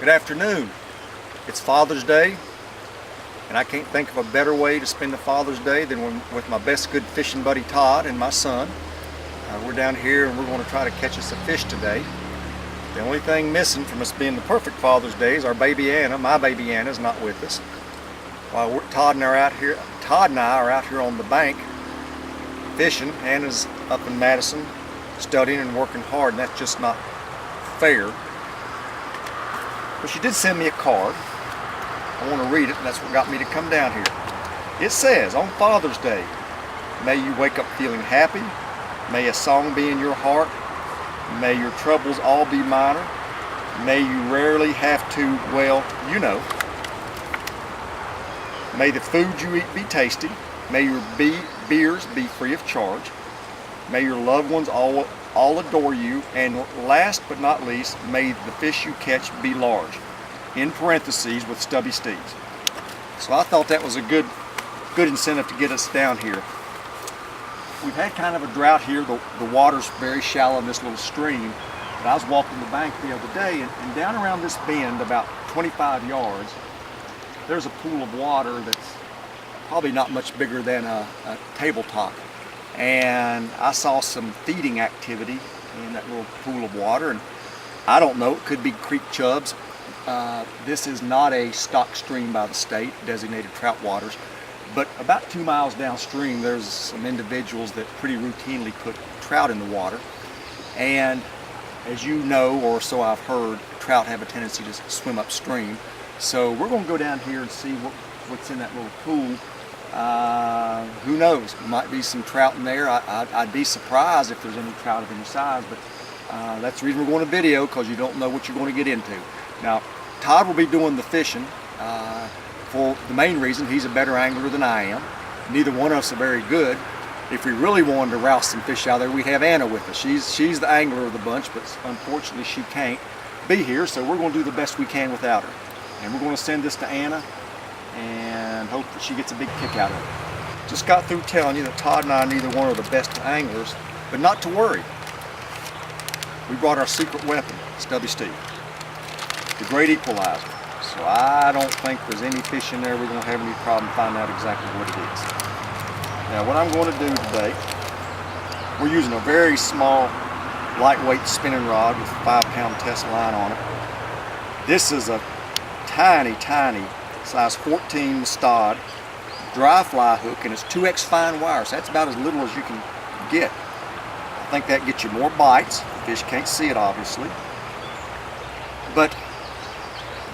Good afternoon. It's Father's Day, and I can't think of a better way to spend the Father's Day than with my best good fishing buddy Todd and my son. We're down here and we're going to try to catch us a fish today. The only thing missing from us being the perfect Father's Day is our baby Anna. My baby Anna is not with us. While Todd and I are out here on the bank fishing. Anna's up in Madison studying and working hard, and that's just not fair. But she did send me a card. I want to read it, and that's what got me to come down here. It says, on Father's Day, may you wake up feeling happy. May a song be in your heart. May your troubles all be minor. May you rarely have to, well, you know. May the food you eat be tasty. May your beers be free of charge. May your loved ones all adore you. And last but not least, may the fish you catch be large. In parentheses with Stubby Steve. So I thought that was a good incentive to get us down here. We've had kind of a drought here. The water's very shallow in this little stream. But I was walking the bank the other day, and down around this bend, about 25 yards, there's a pool of water that's probably not much bigger than a tabletop. And I saw some feeding activity in that little pool of water, and I don't know, it could be creek chubs. This is not a stock stream by the state, designated trout waters, but about 2 miles downstream there's some individuals that pretty routinely put trout in the water. And as you know, or so I've heard, trout have a tendency to swim upstream. So we're going to go down here and see what's in that little pool. Who knows? There might be some trout in there. I'd be surprised if there's any trout of any size, but that's the reason we're going to video, because you don't know what you're going to get into. Now, Todd will be doing the fishing for the main reason he's a better angler than I am. Neither one of us are very good. If we really wanted to rouse some fish out there, we'd have Anna with us. She's the angler of the bunch, but unfortunately she can't be here, so we're going to do the best we can without her. And we're going to send this to Anna and hope that she gets a big kick out of it. Just got through telling you that Todd and I, neither one are the best anglers, but not to worry. We brought our secret weapon, Stubby Steve, the great equalizer. So I don't think there's any fish in there we're going to have any problem finding out exactly what it is. Now what I'm going to do today, we're using a very small, lightweight spinning rod with 5-pound test line on it. This is a tiny size 14 stud dry fly hook, and it's 2x fine wire, so that's about as little as you can get. I think that gets you more bites. The fish can't see it obviously, but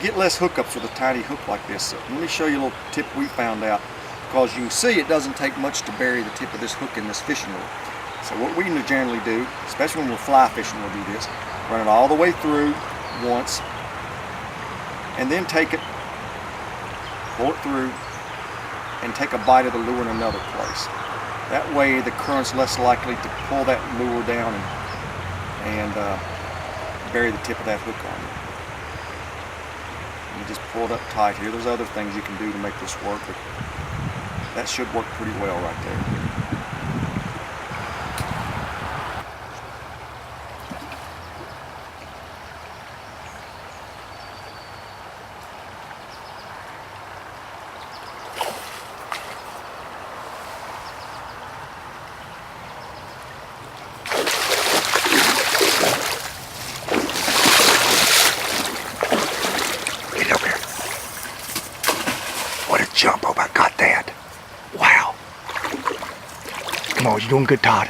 get less hookups with a tiny hook like this. So let me show you a little tip we found out, because you can see it doesn't take much to bury the tip of this hook in this fishing rod. So what we generally do, especially when we're fly fishing, we'll do this, run it all the way through once, and then take it, pull it through, and take a bite of the lure in another place. That way the current's less likely to pull that lure down and bury the tip of that hook on it. You just pull it up tight here. There's other things you can do to make this work, but that should work pretty well right there. Jump, oh, I got that. Wow. Come on, you're doing good, Todd.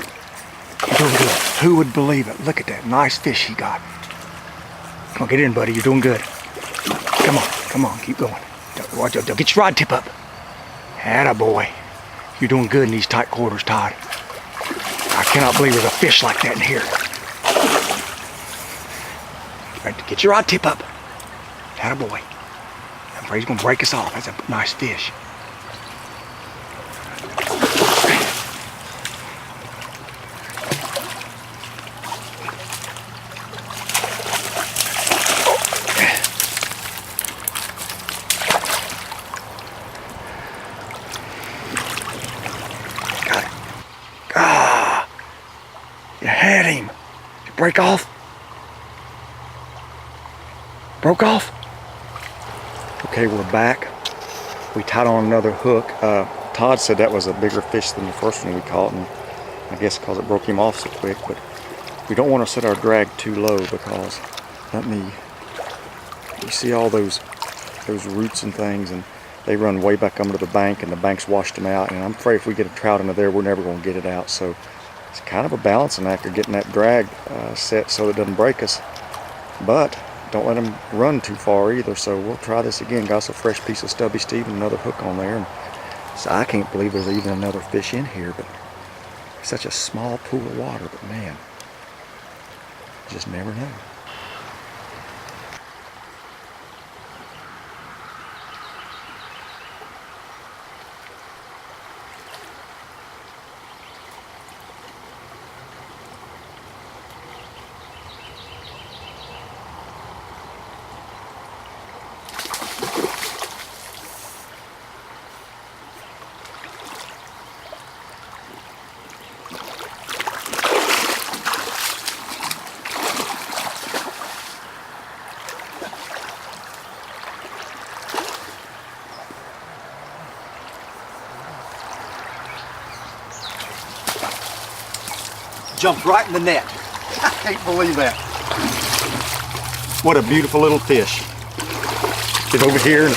You're doing good. Who would believe it? Look at that nice fish he got. Come on, get in, buddy. You're doing good. Come on, keep going. Watch out, get your rod tip up. Atta boy. You're doing good in these tight quarters, Todd. I cannot believe there's a fish like that in here. Right, get your rod tip up. Atta boy. I'm afraid he's going to break us off. That's a nice fish. Got it. Ah! You had him. Did it break off? Broke off? Okay, we're back. We tied on another hook. Todd said that was a bigger fish than the first one we caught, and I guess because it broke him off so quick, but we don't want to set our drag too low because you see all those roots and things, and they run way back under the bank, and the bank's washed them out, and I'm afraid if we get a trout under there, we're never going to get it out. So it's kind of a balancing act of getting that drag set so it doesn't break us, but don't let them run too far either. So we'll try this again. Got us a fresh piece of Stubby Steve and another hook on there. And so I can't believe there's even another fish in here, but it's such a small pool of water, but man, you just never know. Jumped right in the net. I can't believe that. What a beautiful little fish. Get over here and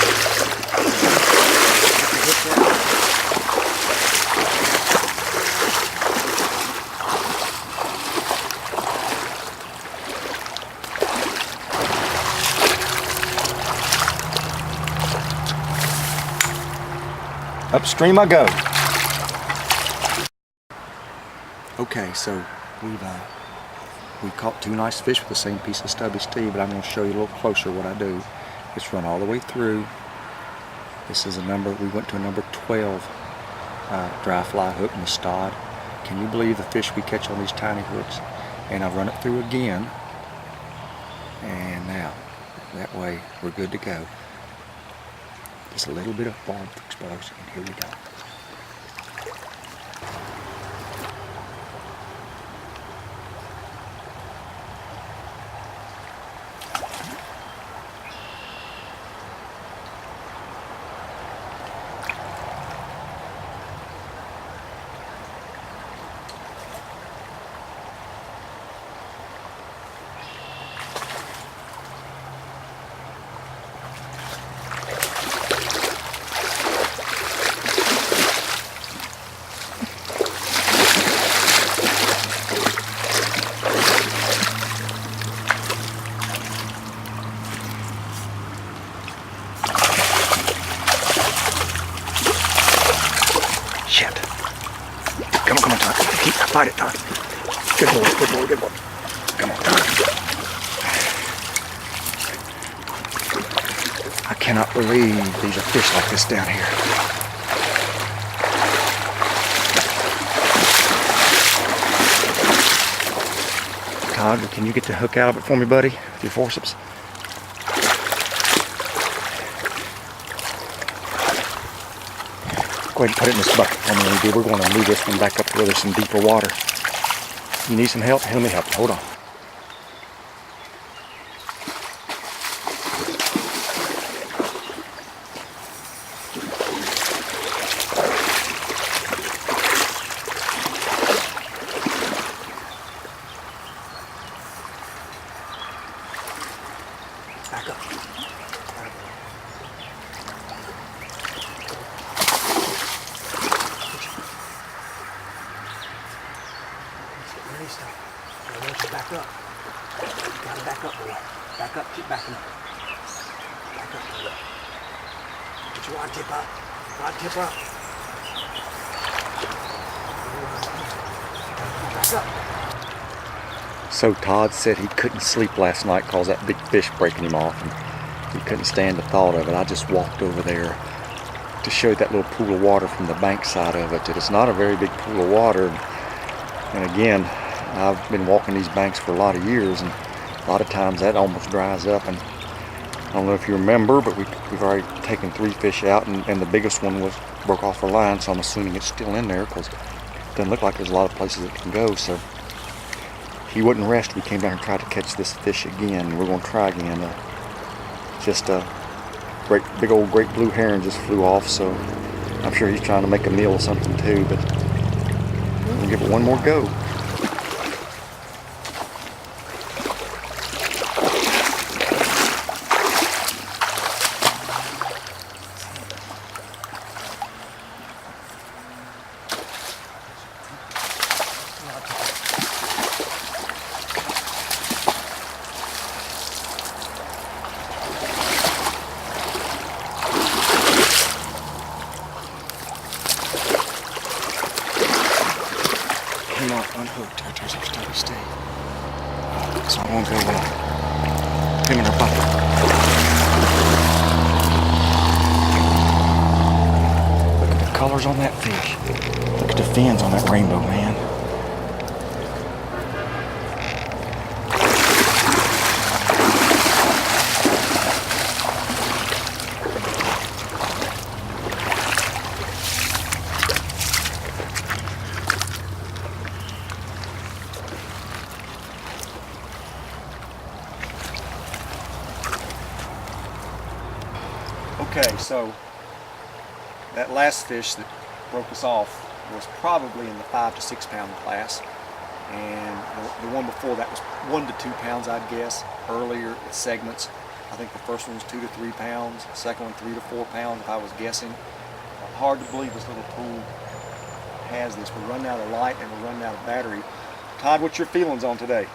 upstream I go. Okay, so we've caught two nice fish with the same piece of Stubby Steve, but I'm going to show you a little closer what I do. It's run all the way through. This is we went to a number 12 dry fly hook in the Stod. Can you believe the fish we catch on these tiny hooks? And I'll run it through again, and now that way we're good to go. Just a little bit of barb exposed, and here we go. Shit. Come on, Todd. Fight it, Todd. Good boy, good boy, good boy. Come on, Todd. I cannot believe these are fish like this down here. Todd, can you get the hook out of it for me, buddy, with your forceps? Go ahead and put it in this bucket for me, dude. We're going to move this one back up to where there's some deeper water. You need some help? Let me help you. Hold on. Back up. Back up. You gotta back up, boy. Back up, keep backing up. Back up, boy. Get your rod tip up. Rod tip up. Back up. So Todd said he couldn't sleep last night because that big fish breaking him off, and he couldn't stand the thought of it. I just walked over there to show you that little pool of water from the bank side of it. It's not a very big pool of water, and again, I've been walking these banks for a lot of years, and a lot of times that almost dries up. And I don't know if you remember, but we've already taken 3 fish out, and the biggest one broke off the line, so I'm assuming it's still in there because it doesn't look like there's a lot of places it can go. So he wouldn't rest. We came down and tried to catch this fish again. We're going to try again. big old great blue heron just flew off, so I'm sure he's trying to make a meal of something too, but we'll give it one more go. Unhooked. There's our Stubby Steve. So I'm gonna go put him in our bucket. Look at the colors on that fish. Look at the fins on that rainbow, man. Okay, so that last fish that broke us off was probably in the 5 to 6 pound class, and the one before that was 1 to 2 pounds, I'd guess. Earlier segments, I think the first one was 2 to 3 pounds, the second one 3 to 4 pounds, if I was guessing. Hard to believe this little pool has this. We're running out of light and we're running out of battery. Todd, what's your feelings on today?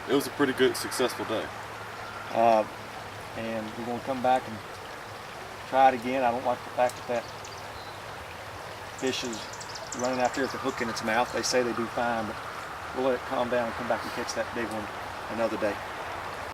It was a pretty good, successful day. And we're going to come back and try it again. I don't like the fact that that fish is running out there with the hook in its mouth. They say they do fine, but we'll let it calm down and come back and catch that big one another day.